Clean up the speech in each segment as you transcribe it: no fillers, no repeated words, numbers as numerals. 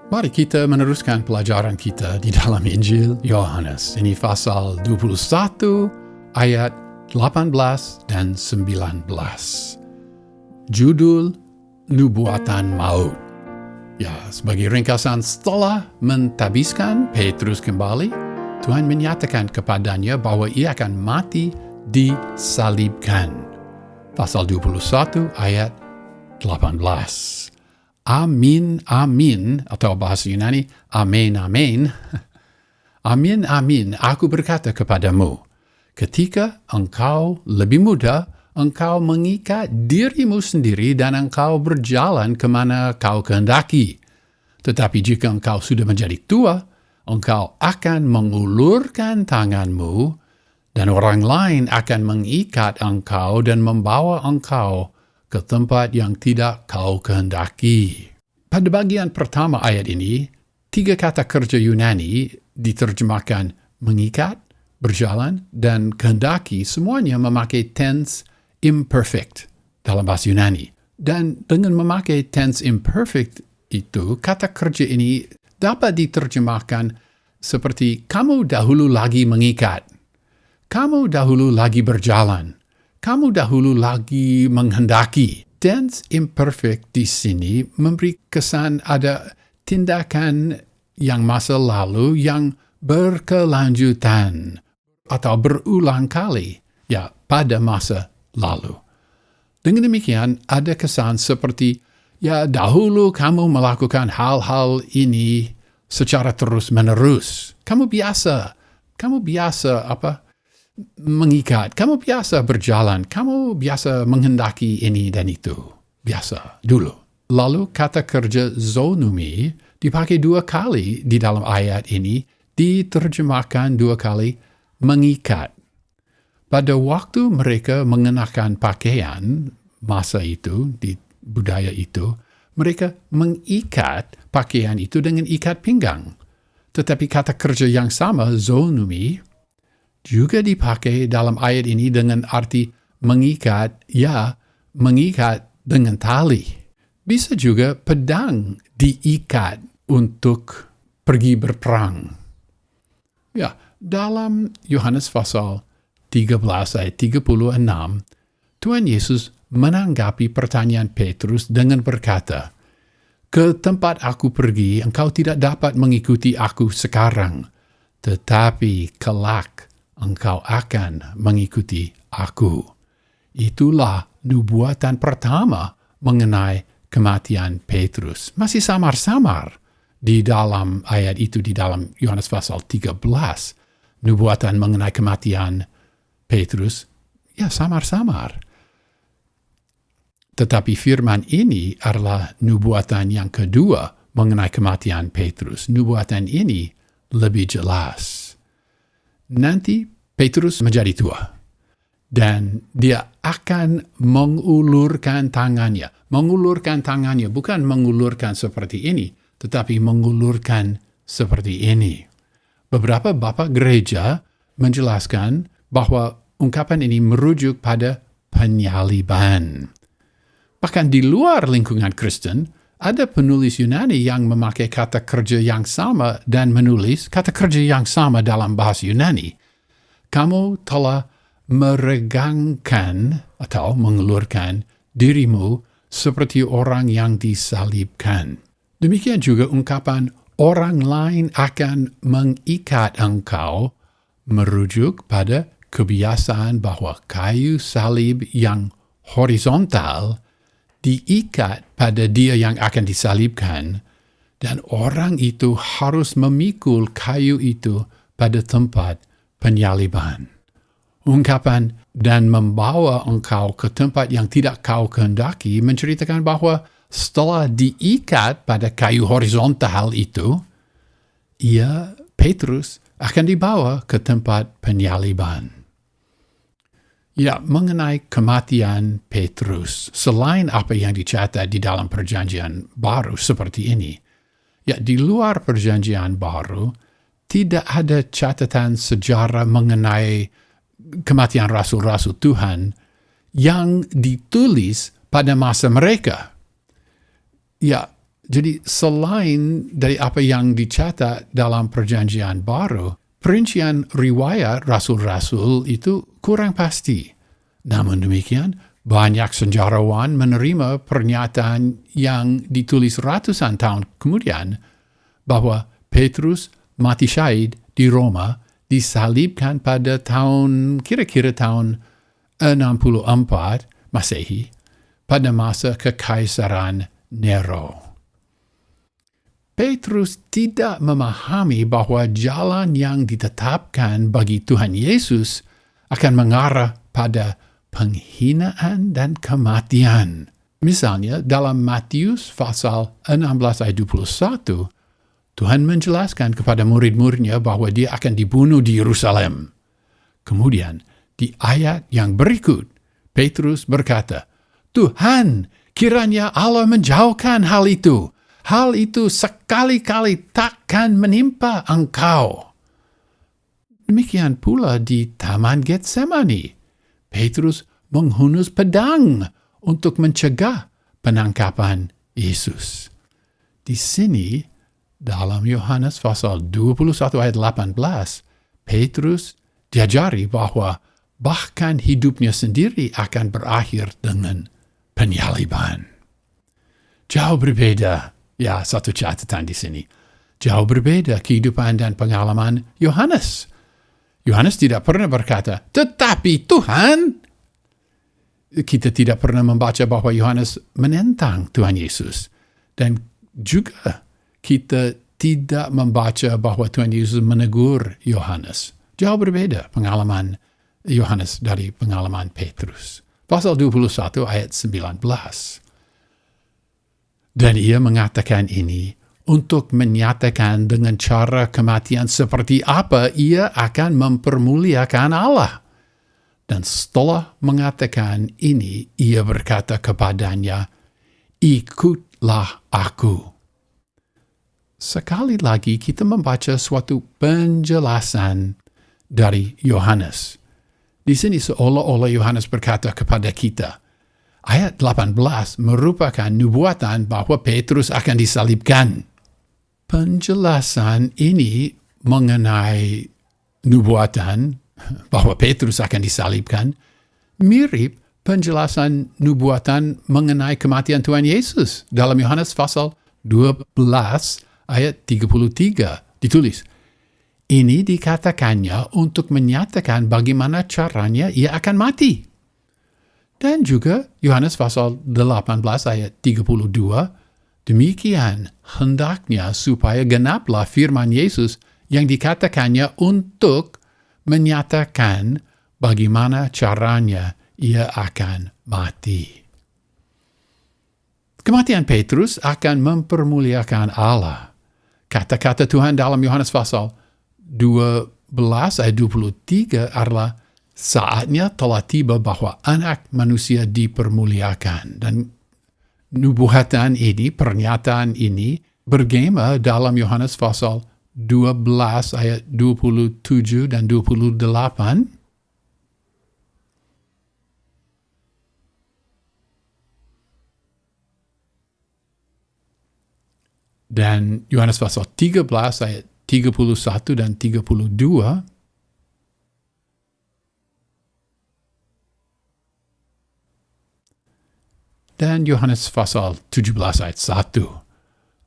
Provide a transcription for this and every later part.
Mari kita meneruskan pelajaran kita di dalam Injil Yohanes. Ini pasal 21 ayat 18 dan 19. Judul Nubuatan Maut. Ya, sebagai ringkasan, setelah mentabiskan Petrus kembali, Tuhan menyatakan kepadanya bahwa ia akan mati disalibkan. Pasal 21 ayat 18. Amin, amin, atau bahasa Yunani, amin, amin. Amin, amin, aku berkata kepadamu, ketika engkau lebih muda, engkau mengikat dirimu sendiri dan engkau berjalan kemana kau kehendaki. Tetapi jika engkau sudah menjadi tua, engkau akan mengulurkan tanganmu dan orang lain akan mengikat engkau dan membawa engkau ke tempat yang tidak kau kehendaki. Pada bagian pertama ayat ini, 3 kata kerja Yunani diterjemahkan mengikat, berjalan, dan kehendaki semuanya memakai tense imperfect dalam bahasa Yunani. Dan dengan memakai tense imperfect itu, kata kerja ini dapat diterjemahkan seperti kamu dahulu lagi mengikat, kamu dahulu lagi berjalan, kamu dahulu lagi menghendaki. Tense imperfect di sini memberi kesan ada tindakan yang masa lalu yang berkelanjutan atau berulang kali pada masa lalu. Dengan demikian ada kesan seperti dahulu kamu melakukan hal-hal ini secara terus-menerus. Kamu biasa mengikat, kamu biasa berjalan, kamu biasa menghendaki ini dan itu. Biasa, dulu. Lalu kata kerja zonumi dipakai 2 kali di dalam ayat ini, diterjemahkan 2 kali mengikat. Pada waktu mereka mengenakan pakaian masa itu, di budaya itu, mereka mengikat pakaian itu dengan ikat pinggang. Tetapi kata kerja yang sama, zonumi, juga dipakai dalam ayat ini dengan arti mengikat, mengikat dengan tali. Bisa juga pedang diikat untuk pergi berperang. Dalam Yohanes pasal 13 ayat 36, Tuhan Yesus menanggapi pertanyaan Petrus dengan berkata, "Ke tempat aku pergi, engkau tidak dapat mengikuti aku sekarang, tetapi kelak engkau akan mengikuti aku." Itulah nubuatan pertama mengenai kematian Petrus. Masih samar-samar di dalam ayat itu, di dalam Yohanes pasal 13. Nubuatan mengenai kematian Petrus, samar-samar. Tetapi firman ini adalah nubuatan yang kedua mengenai kematian Petrus. Nubuatan ini lebih jelas. Nanti Petrus menjadi tua dan dia akan mengulurkan tangannya. Mengulurkan tangannya bukan mengulurkan seperti ini, tetapi mengulurkan seperti ini. Beberapa bapak gereja menjelaskan bahwa ungkapan ini merujuk pada penyaliban. Bahkan di luar lingkungan Kristen, ada penulis Yunani yang memakai kata kerja yang sama dan menulis kata kerja yang sama dalam bahasa Yunani. Kamu telah meregangkan atau mengulurkan dirimu seperti orang yang disalibkan. Demikian juga ungkapan orang lain akan mengikat engkau merujuk pada kebiasaan bahwa kayu salib yang horizontal diikat pada dia yang akan disalibkan, dan orang itu harus memikul kayu itu pada tempat penyaliban. Ungkapan "dan membawa engkau ke tempat yang tidak kau kehendaki" menceritakan bahwa setelah diikat pada kayu horizontal itu, Petrus akan dibawa ke tempat penyaliban. Mengenai kematian Petrus, selain apa yang dicatat di dalam Perjanjian Baru seperti ini, di luar Perjanjian Baru, tidak ada catatan sejarah mengenai kematian rasul-rasul Tuhan yang ditulis pada masa mereka. Jadi selain dari apa yang dicatat dalam Perjanjian Baru, perincian riwayat rasul-rasul itu kurang pasti. Namun demikian, banyak sejarawan menerima pernyataan yang ditulis ratusan tahun kemudian bahwa Petrus mati syahid di Roma, disalibkan pada kira-kira tahun 64 Masehi pada masa kekaisaran Nero. Petrus tidak memahami bahwa jalan yang ditetapkan bagi Tuhan Yesus akan mengarah pada penghinaan dan kematian. Misalnya, dalam Matius pasal 16 ayat 21, Tuhan menjelaskan kepada murid-muridnya bahwa dia akan dibunuh di Yerusalem. Kemudian, di ayat yang berikut, Petrus berkata, "Tuhan, kiranya Allah menjauhkan hal itu. Hal itu sekali-kali takkan menimpa engkau." Demikian pula di Taman Getsemani. Petrus menghunus pedang untuk mencegah penangkapan Yesus. Di sini, dalam Yohanes pasal 21 ayat 18, Petrus diajari bahwa bahkan hidupnya sendiri akan berakhir dengan penyaliban. Jauh berbeda. Ya, satu catatan di sini. Jauh berbeda kehidupan dan pengalaman Yohanes. Yohanes tidak pernah berkata, "Tetapi Tuhan." Kita tidak pernah membaca bahwa Yohanes menentang Tuhan Yesus. Dan juga kita tidak membaca bahwa Tuhan Yesus menegur Yohanes. Jauh berbeda pengalaman Yohanes dari pengalaman Petrus. Pasal 21 ayat 19. Dan ia mengatakan ini untuk menyatakan dengan cara kematian seperti apa ia akan mempermuliakan Allah. Dan setelah mengatakan ini, ia berkata kepadanya, "Ikutlah aku." Sekali lagi kita membaca suatu penjelasan dari Yohanes. Di sini seolah-olah Yohanes berkata kepada kita, ayat 18 merupakan nubuatan bahwa Petrus akan disalibkan. Penjelasan ini mengenai nubuatan bahwa Petrus akan disalibkan mirip penjelasan nubuatan mengenai kematian Tuhan Yesus dalam Yohanes pasal 12 ayat 33 ditulis, "Ini dikatakannya untuk menyatakan bagaimana caranya ia akan mati." Dan juga Yohanes pasal 18 ayat 32, "Demikian hendaknya supaya genaplah firman Yesus yang dikatakannya untuk menyatakan bagaimana caranya ia akan mati." Kematian Petrus akan mempermuliakan Allah. Kata-kata Tuhan dalam Yohanes pasal 12 ayat 23 adalah, "Saatnya telah tiba bahwa anak manusia dipermuliakan." Dan nubuatan ini, pernyataan ini, bergema dalam Yohanes pasal 12 ayat 27 dan 28. Dan Yohanes pasal 13 ayat 31 dan 32. Dan Yohanes pasal 17 ayat 1.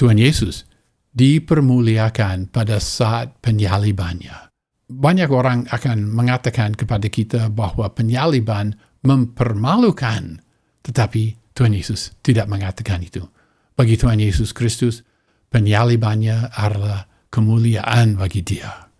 Tuhan Yesus dipermuliakan pada saat penyalibannya. Banyak orang akan mengatakan kepada kita bahwa penyaliban mempermalukan. Tetapi Tuhan Yesus tidak mengatakan itu. Bagi Tuhan Yesus Kristus, penyalibannya adalah kemuliaan bagi dia.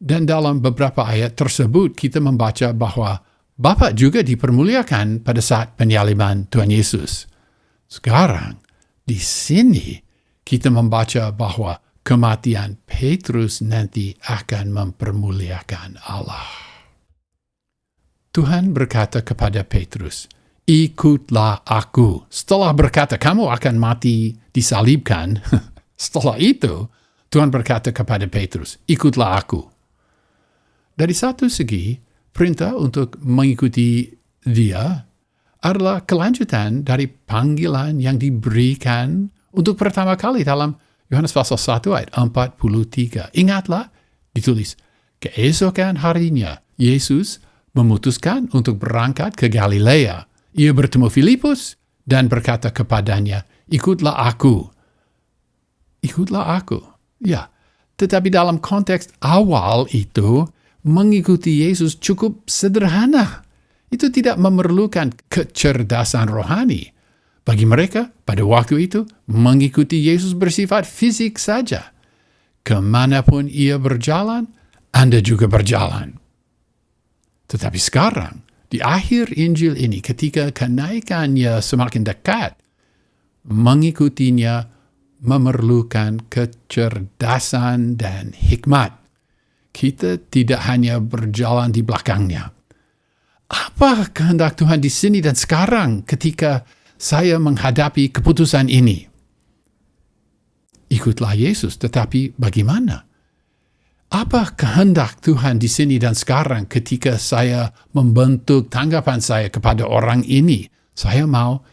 Dan dalam beberapa ayat tersebut kita membaca bahwa Bapa juga dipermuliakan pada saat penyaliban Tuhan Yesus. Sekarang, di sini kita membaca bahwa kematian Petrus nanti akan mempermuliakan Allah. Tuhan berkata kepada Petrus, "Ikutlah aku." Setelah berkata, "Kamu akan mati disalibkan," setelah itu, Tuhan berkata kepada Petrus, "Ikutlah aku." Dari satu segi, perintah untuk mengikuti dia adalah kelanjutan dari panggilan yang diberikan untuk pertama kali dalam Yohanes pasal 1 ayat 43. Ingatlah, ditulis, keesokan harinya Yesus memutuskan untuk berangkat ke Galilea. Ia bertemu Filipus dan berkata kepadanya, ikutlah aku. Ikutlah aku. Ya, tetapi dalam konteks awal itu, mengikuti Yesus cukup sederhana. Itu tidak memerlukan kecerdasan rohani. Bagi mereka, pada waktu itu, mengikuti Yesus bersifat fisik saja. Kemanapun ia berjalan, Anda juga berjalan. Tetapi sekarang, di akhir Injil ini, ketika kenaikannya semakin dekat, mengikutinya memerlukan kecerdasan dan hikmat. Kita tidak hanya berjalan di belakangnya. Apa kehendak Tuhan di sini dan sekarang ketika saya menghadapi keputusan ini? Ikutlah Yesus, tetapi bagaimana? Apa kehendak Tuhan di sini dan sekarang ketika saya membentuk tanggapan saya kepada orang ini? Saya mau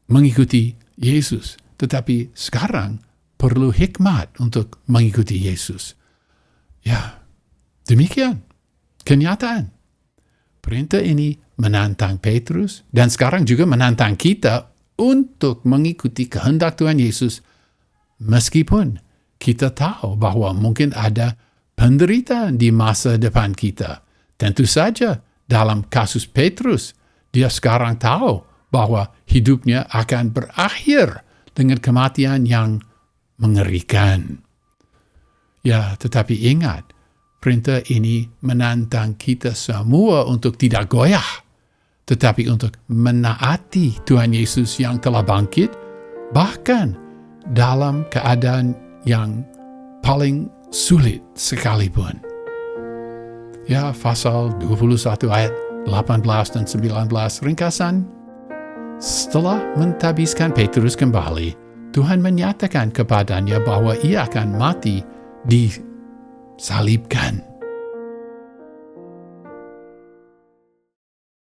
mengikuti Yesus, tetapi sekarang perlu hikmat untuk mengikuti Yesus. Ya, demikian kenyataan. Perintah ini menantang Petrus dan sekarang juga menantang kita untuk mengikuti kehendak Tuhan Yesus meskipun kita tahu bahwa mungkin ada penderitaan di masa depan kita. Tentu saja dalam kasus Petrus, dia sekarang tahu bahwa hidupnya akan berakhir dengan kematian yang mengerikan. Ya, tetapi ingat, perintah ini menantang kita semua untuk tidak goyah, tetapi untuk menaati Tuhan Yesus yang telah bangkit, bahkan dalam keadaan yang paling sulit sekalipun. Ya, pasal 21 ayat 18 dan 19 ringkasan. Setelah mentabiskan Petrus kembali, Tuhan menyatakan kepadanya bahwa ia akan mati disalibkan.